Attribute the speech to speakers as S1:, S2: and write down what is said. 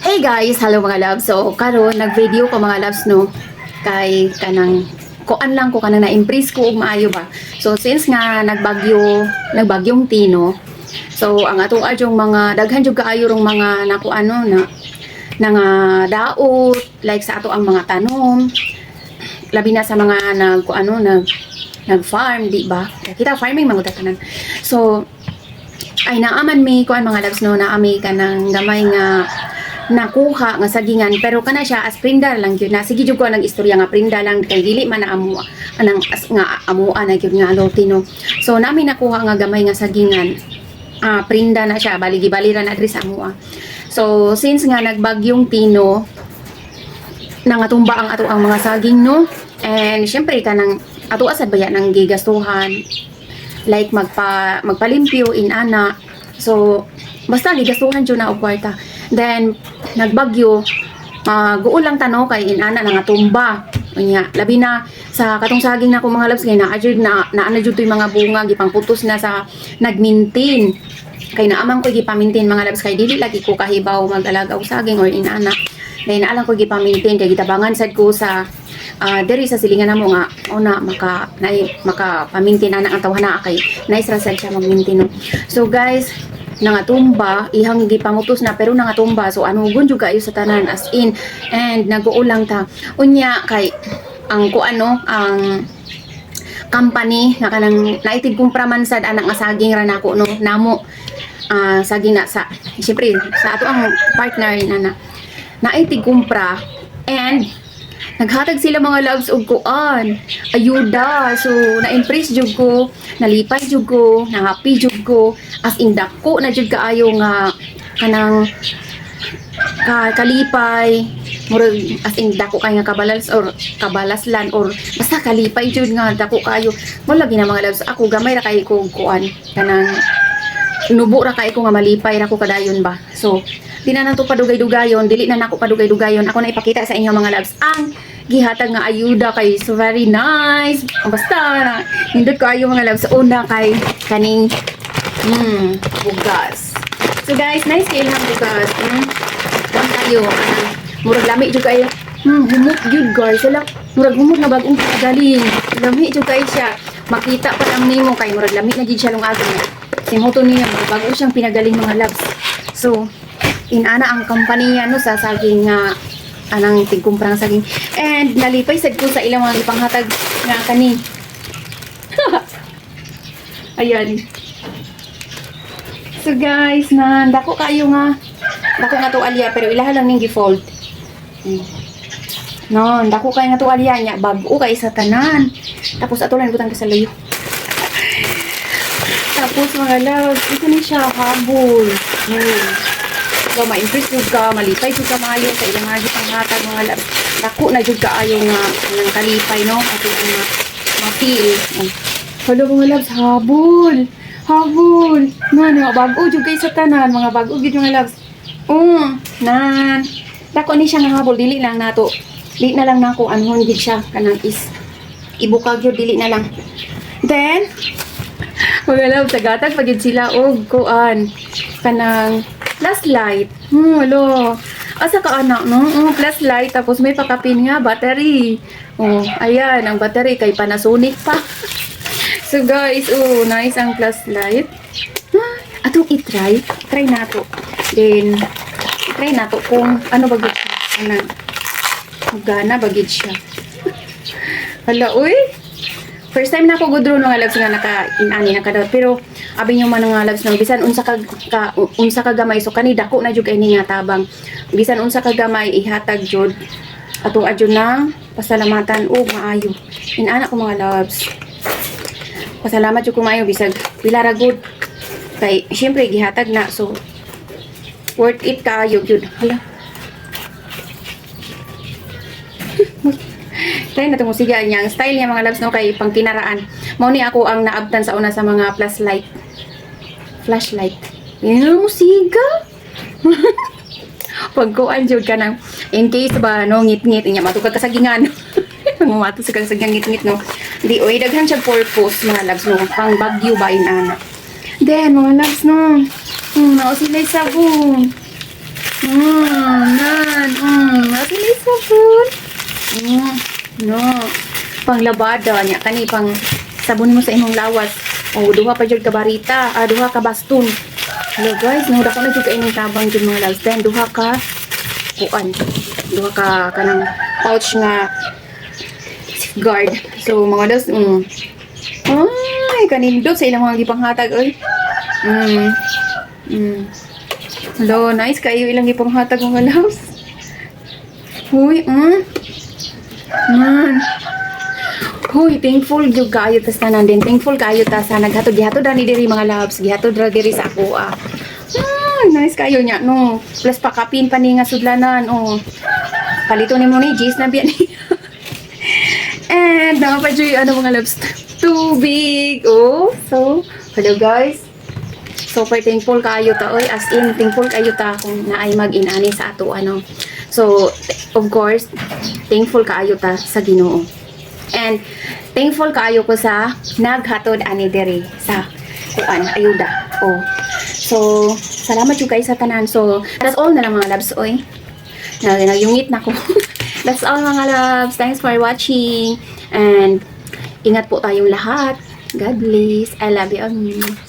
S1: Hey guys, hello mga loves. So karon nag-video ko mga loves no kay kanang kuan lang ko kanang na-impress ko ug maayo ba. So since nga nagbagyong Tino. So ang ato adyong mga daghan jud kaayo rong mga nakuano na nga daot like sa ato ang mga tanom. Labi na sa mga nag-farm, di ba? Kita farming mga tanan. So ay naaman mi kuan mga loves no naami kanang gamay nga nakuha nga sagingan pero kana siya as prinda lang gyud na sige jud ko nang istorya nga prinda lang kay dili man na amo anang nga amuan na gyud nga Tino. So nami nakuha nga gamay nga sagingan prinda na siya baligi-balira na diri sa amoa. So since nga nagbagyong Tino nangatumba ang ato ang mga saging no and syempre kanang ato asad baya nang gigastuhan like magpalimpyo inana. So basta gigastuhan jud na og kwarta. Then nagbagyo guol lang tanaw kay inana na nga tumba unya labi na sa katong saging na ko mga loves kay naa jud na jud toy mga bunga gipangputos na sa nagmintin kay naamang ko gipamintin mga loves kay dili lagi ko kahibaw mag-alaga og saging or inana kay naalang ko gipamintin kay gitabangan sad ko sa diri sa silingan namo nga una maka pamintin ana ang tawhana kay nice ra sad siya magmintin no. So guys nangatumba ihang gipamutos na pero nangatumba so anugon jud kayo sa tanan as in and naguulang ta unya kay ang ang company nga kanang naitig kumpra man sad anak nga saging ra nako no namo saging na sa syempre sa ato ang partner na naitig kumpra and naghatag sila mga loves og kuan ayuda. So na-impress jud ko, nalipay jud ko, na happy jud ko as in dako na jud kaayo nga kanang kalipay murag as in dako kay nga kabalaslan or basta kalipay jud nga dako kayo mo lagi na mga loves ako gamay ra kay ko kuan kanang nubo ra kay ko nga malipay ra ko kadayon ba. So di na nato padugay-dugayon, dili na nako padugay-dugayon. Ako na ipakita sa inyo mga loves ang gihatag nga ayuda kay so very nice. Basta na hindot ko ayo mga loves una kay kaning bugas. So guys, nice kay lang bugas. Kan kayo murag lami jud kayo. Humot jud guys. Sala murag humot na bagong galing. Lami jud kay siya. Makita pa lang nimo kay murag lami na jud siya long agi. Simuto niya bago siyang pinagaling mga loves. So inana ang kompanya no sa saging nga anang tigkumprang saging and nalipay sad ko sa ilang mga ipanghatag nga kani ayan. So guys na dako kayo nga dako nga to alya pero ilaha lang ning gi-fold no dako kayo nga to alya nya bag-o kay sa tanan tapos ato lang butang sa layo tapos mga loves ito ni siya habol so ma-impress jud ka malipay jud ka maayo sa ilang mga panghatag mga loves dako na jud kaayo nga nang kalipay no ato nga ma-feel hello mga loves habol na bag-o jud kay sa tanan mga bag-o jud mga loves nan dako ni siya nga habol dili lang nato dili na lang nako anhon gid siya kanang is ibukag jud dili na lang then mga loves tagatag pa jud sila og kuan kanang flashlight. Hello. Asa ka anak no? Flashlight tapos may pakapin nga battery. Ayan ang battery kay Panasonic pa. So guys, nice ang flashlight. Atong i-try. Try nato. Then try nato kung ano bagid siya. Gana bagid siya. Hala uy. First time na ako gudro nga loves nga naka-inani nakadawat pero abi nyo man nga loves no bisan unsa ka gamay so kani dako na jud kay ni nga tabang bisan unsa ka gamay ihatag jud ato adyo na pasalamatan og maayo inana ko mga loves pasalamat jud ko maayo bisag pila ra good kay syempre gihatag na so worth it kaayo jud hala try na itong musiga niya. Ang style niya mga loves no kay pang kinaraan. Mao ni ako ang naabtan sa una sa mga flashlight. Yan ang musiga. Pagkuan jud ka nang in case ba no ngit-ngit niya matugag kasagingan. Mato sa kasagingan ngit-ngit no. Di oy daghan siya purpose mga loves no pang bagyo ba inana. Then mga loves no. Nao sila sabon. No. Panglabada niya kani pang sabon mo sa imong lawas. O duha pa jud ka barita, duha ka baston. Hello guys, nuda ko na jud ka ining tabang jud mga loves. Then duha ka kuan. Duha ka kanang pouch nga guard. So mga loves, ay kanindot sa ilang mga gipanghatag oy. Hello, nice kayo ilang gipanghatag mga loves. Huy, Huy, thankful jud kayo ta sa tanan din. Thankful kayo ta sa naghatod-gihatod ani diri mga loves. Gihatod ra diri sa ako nice kayo nya no. Plus pakapin pa ni nga sudlanan Palito ni mo ni G's na biyan. And nakapajud mga loves. Tubig. So hello guys. Super thankful kayo ta oy, as in thankful kayo ta kung naay mag-inani sa ato So of course, thankful kayo ta sa Ginoo. And thankful kayo ko sa naghatod ani diri sa ayuda. So salamat jud kay sa tanan. So that's all na lang mga loves oy. Nagyungit na ko. That's all mga loves. Thanks for watching and ingat po tayong lahat. God bless. I love you all.